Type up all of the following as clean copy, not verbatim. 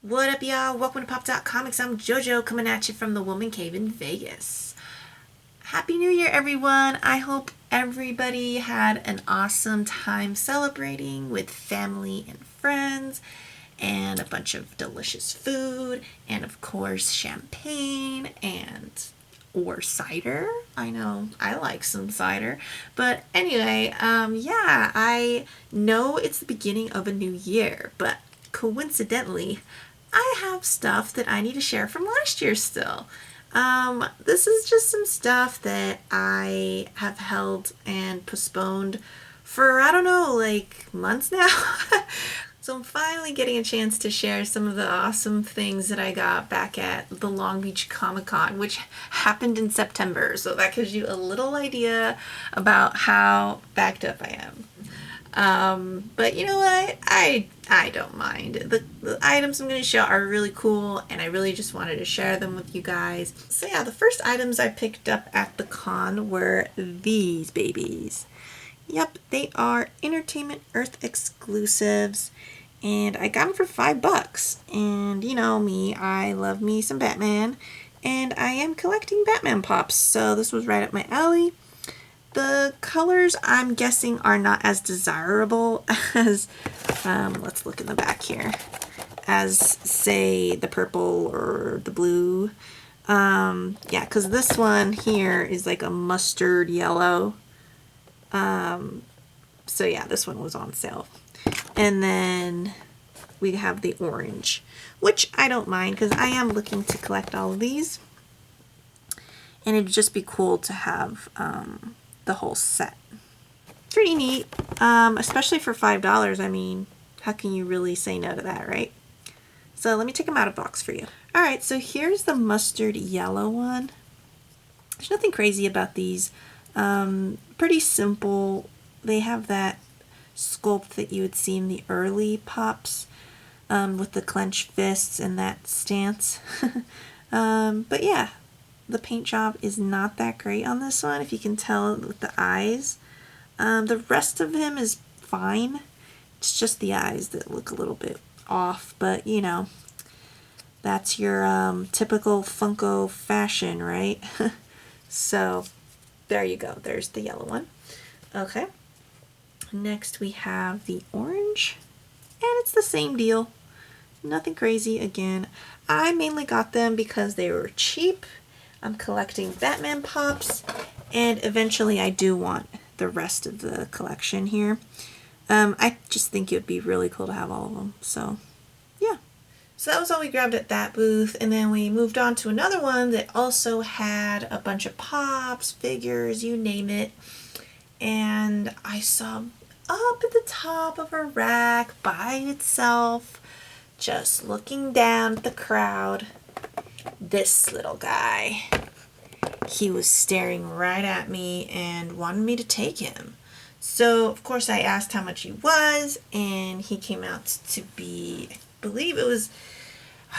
What up, y'all? Welcome to PopDotComix. I'm JoJo coming at you from the Woman Cave in Vegas. Happy New Year, everyone! I hope everybody had an awesome time celebrating with family and friends, and a bunch of delicious food, and of course, champagne and or cider. I know I like some cider. But anyway, yeah, I know it's the beginning of a new year, but coincidentally, I have stuff that I need to share from last year still. This is just some stuff that I have held and postponed for, I don't know, like months now. So I'm finally getting a chance to share some of the awesome things that I got back at the Long Beach Comic Con, which happened in September. So that gives you a little idea about how backed up I am. But you know what? I don't mind. The items I'm going to show are really cool, and I really just wanted to share them with you guys. So yeah, the first items I picked up at the con were these babies. Yep, they are Entertainment Earth exclusives, and I got them for $5. And you know me, I love me some Batman, and I am collecting Batman pops, so this was right up my alley. The colors, I'm guessing, are not as desirable as, let's look in the back here, as, say, the purple or the blue. Yeah, because this one here is like a mustard yellow. So yeah, this one was on sale. And then we have the orange, which I don't mind because I am looking to collect all of these. And it'd just be cool to have, the whole set. Pretty neat, especially for $5. I mean, how can you really say no to that, right? So let me take them out of box for you. All right, so here's the mustard yellow one. There's nothing crazy about these. Pretty simple. They have that sculpt that you would see in the early pops, with the clenched fists and that stance. But yeah, the paint job is not that great on this one, if you can tell with the eyes. The rest of him is fine. It's just the eyes that look a little bit off, but you know, that's your typical Funko fashion, right? So there you go. There's the yellow one. Okay. Next we have the orange, and it's the same deal. Nothing crazy again. I mainly got them because they were cheap. I'm collecting Batman pops, and eventually I do want the rest of the collection here. I just think it would be really cool to have all of them, so yeah. So that was all we grabbed at that booth, and then we moved on to another one that also had a bunch of pops, figures, you name it. And I saw up at the top of a rack by itself, just looking down at the crowd, this little guy. He was staring right at me and wanted me to take him. So, of course, I asked how much he was, and he came out to be, I believe it was,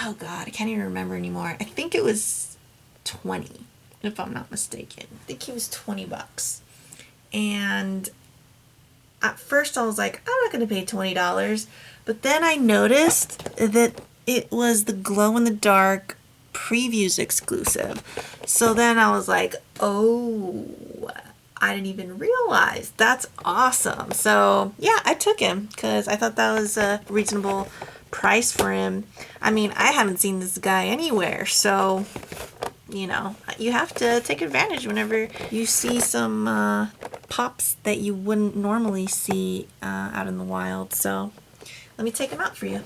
oh God, I can't even remember anymore. I think it was 20, if I'm not mistaken. I think he was $20. And at first I was like, I'm not going to pay $20. But then I noticed that it was the glow-in-the-dark previews exclusive. So then I was like, oh, I didn't even realize. That's awesome. So yeah, I took him because I thought that was a reasonable price for him. I mean, I haven't seen this guy anywhere, so you know, you have to take advantage whenever you see some pops that you wouldn't normally see out in the wild. So let me take him out for you.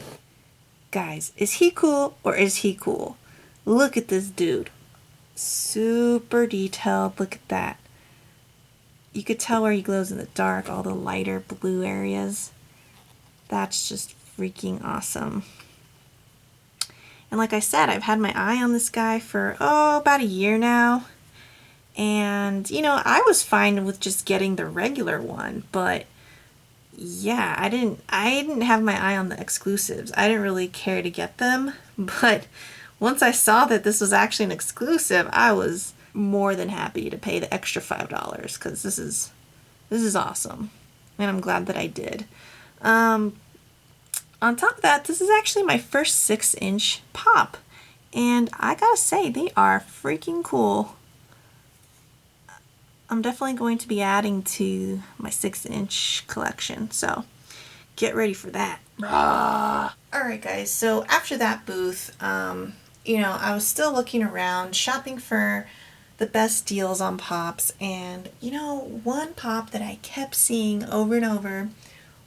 Guys, is he cool or is he cool? Look at this dude. Super detailed. Look at that. You could tell where he glows in the dark, all the lighter blue areas. That's just freaking awesome. And like I said, I've had my eye on this guy for, about a year now. And, you know, I was fine with just getting the regular one, but yeah, I didn't have my eye on the exclusives. I didn't really care to get them, but once I saw that this was actually an exclusive, I was more than happy to pay the extra $5 because this is awesome, and I'm glad that I did. On top of that, this is actually my first 6-inch pop. And I gotta say, they are freaking cool. I'm definitely going to be adding to my 6-inch collection, so get ready for that. Alright guys, so after that booth, you know, I was still looking around, shopping for the best deals on pops, and you know, one pop that I kept seeing over and over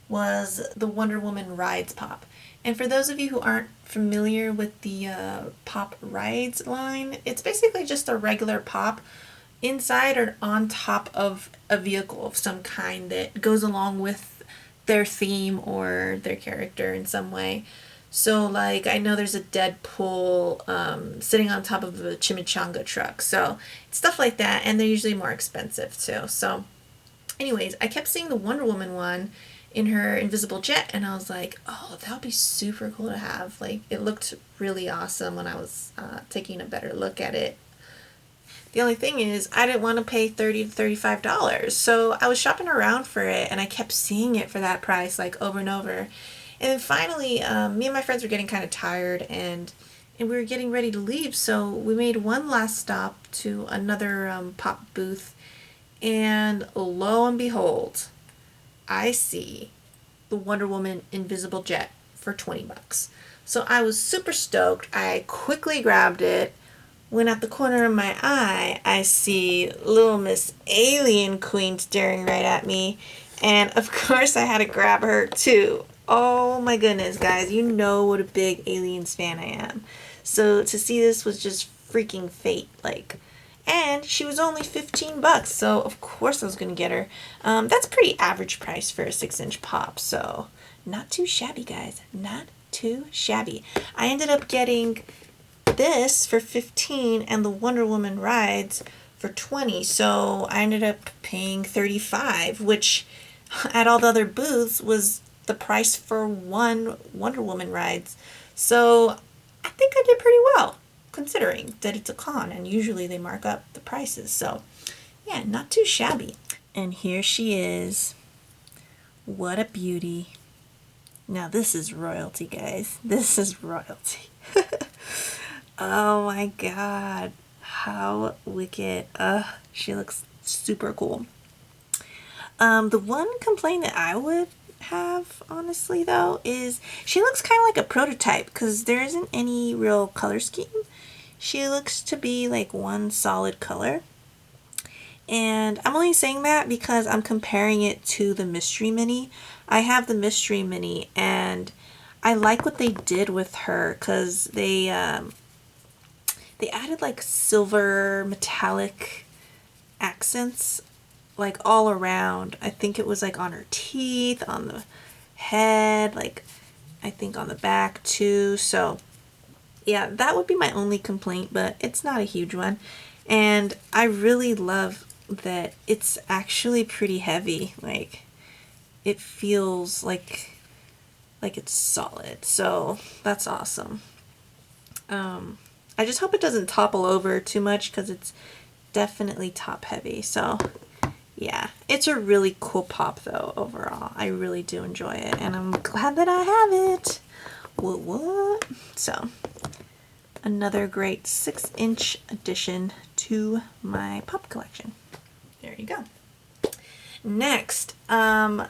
was the Wonder Woman Rides pop. And for those of you who aren't familiar with the Pop Rides line, it's basically just a regular pop inside or on top of a vehicle of some kind that goes along with their theme or their character in some way. So like, I know there's a Deadpool sitting on top of a chimichanga truck, so stuff like that, and they're usually more expensive too. So anyways, I kept seeing the Wonder Woman one in her invisible jet, and I was like, oh, that would be super cool to have. Like, it looked really awesome when I was taking a better look at it. The only thing is, I didn't want to pay $30 to $35, so I was shopping around for it, and I kept seeing it for that price, like, over and over. And then finally, me and my friends were getting kind of tired, and we were getting ready to leave, so we made one last stop to another pop booth, and lo and behold, I see the Wonder Woman Invisible Jet for 20 bucks. So I was super stoked. I quickly grabbed it. When at the corner of my eye, I see little Miss Alien Queen staring right at me. And of course I had to grab her too. Oh my goodness, guys. You know what a big Aliens fan I am. So to see this was just freaking fate. Like, and she was only 15 bucks, so of course I was going to get her. That's pretty average price for a 6-inch pop, so not too shabby, guys. Not too shabby. I ended up getting this for 15 and the Wonder Woman Rides for 20, so I ended up paying 35, which at all the other booths was the price for one Wonder Woman Rides. So I think I did pretty well, considering that it's a con and usually they mark up the prices. So yeah, not too shabby. And here she is. What a beauty. Now this is royalty, guys. This is royalty. Oh my god. How wicked. She looks super cool. The one complaint that I would have, honestly, though, is she looks kind of like a prototype because there isn't any real color scheme. She looks to be like one solid color. And I'm only saying that because I'm comparing it to the Mystery Mini. I have the Mystery Mini and I like what they did with her because they added like silver metallic accents like all around. I think it was like on her teeth, on the head, like I think on the back too. So yeah, that would be my only complaint, but it's not a huge one. And I really love that it's actually pretty heavy. Like, it feels like it's solid. So that's awesome. I just hope it doesn't topple over too much because it's definitely top heavy. So yeah, it's a really cool pop though overall. I really do enjoy it and I'm glad that I have it. What? So another great 6-inch addition to my pop collection. There you go. Next, I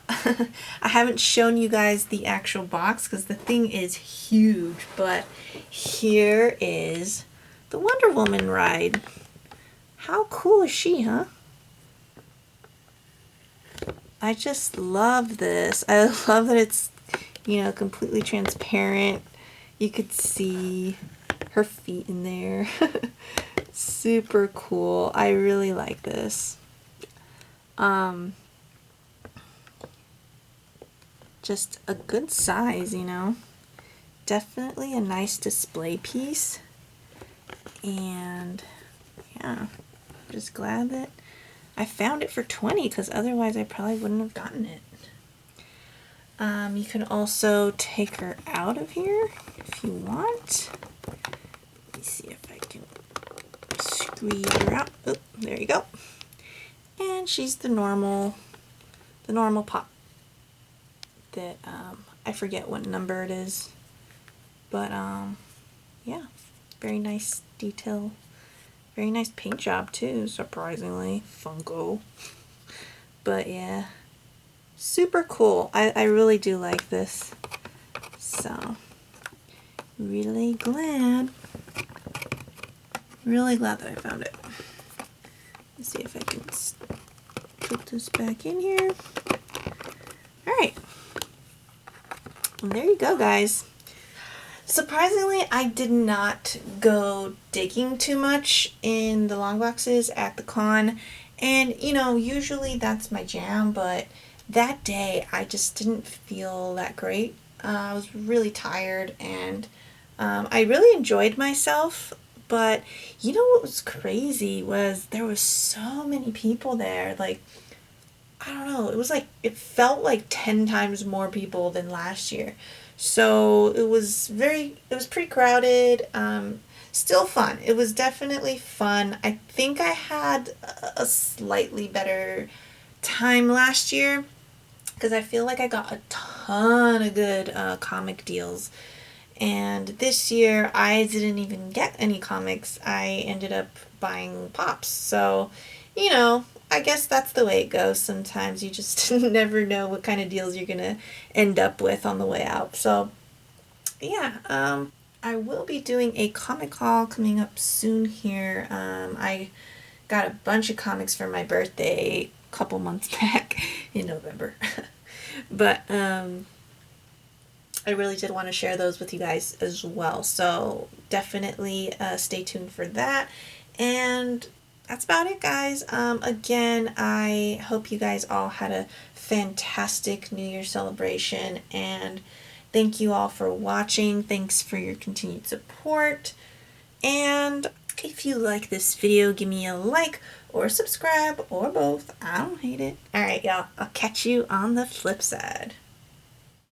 haven't shown you guys the actual box because the thing is huge, but here is the Wonder Woman ride. How cool is she, huh? I just love this. I love that it's, you know, completely transparent. You could see her feet in there. Super cool. I really like this. Just a good size, you know. Definitely a nice display piece. And yeah, I'm just glad that I found it for 20 because otherwise I probably wouldn't have gotten it. You can also take her out of here if you want. Let me see if I can squeeze her out. Oh, there you go. And she's the normal pop that I forget what number it is. But yeah, very nice detail. Very nice paint job too, surprisingly. Funko. But yeah, super cool. I really do like this. So, really glad. Really glad that I found it. Let's see if I can put this back in here. Alright. And there you go, guys. Surprisingly, I did not go digging too much in the long boxes at the con. And, you know, usually that's my jam, but that day I just didn't feel that great. I was really tired, and I really enjoyed myself. But you know what was crazy was there was so many people there. Like, I don't know, it was like, it felt like 10 times more people than last year. So it was pretty crowded. Still fun. It was definitely fun. I think I had a slightly better time last year because I feel like I got a ton of good comic deals. And this year I didn't even get any comics. I ended up buying pops. So, you know, I guess that's the way it goes sometimes. You just never know what kind of deals you're going to end up with on the way out. So, yeah, I will be doing a comic haul coming up soon here. I got a bunch of comics for my birthday a couple months back in November. But I really did want to share those with you guys as well. So definitely stay tuned for that. And that's about it, guys. Again, I hope you guys all had a fantastic New Year celebration, and thank you all for watching. Thanks for your continued support. And if you like this video, give me a like or subscribe or both. I don't hate it. Alright, y'all. I'll catch you on the flip side.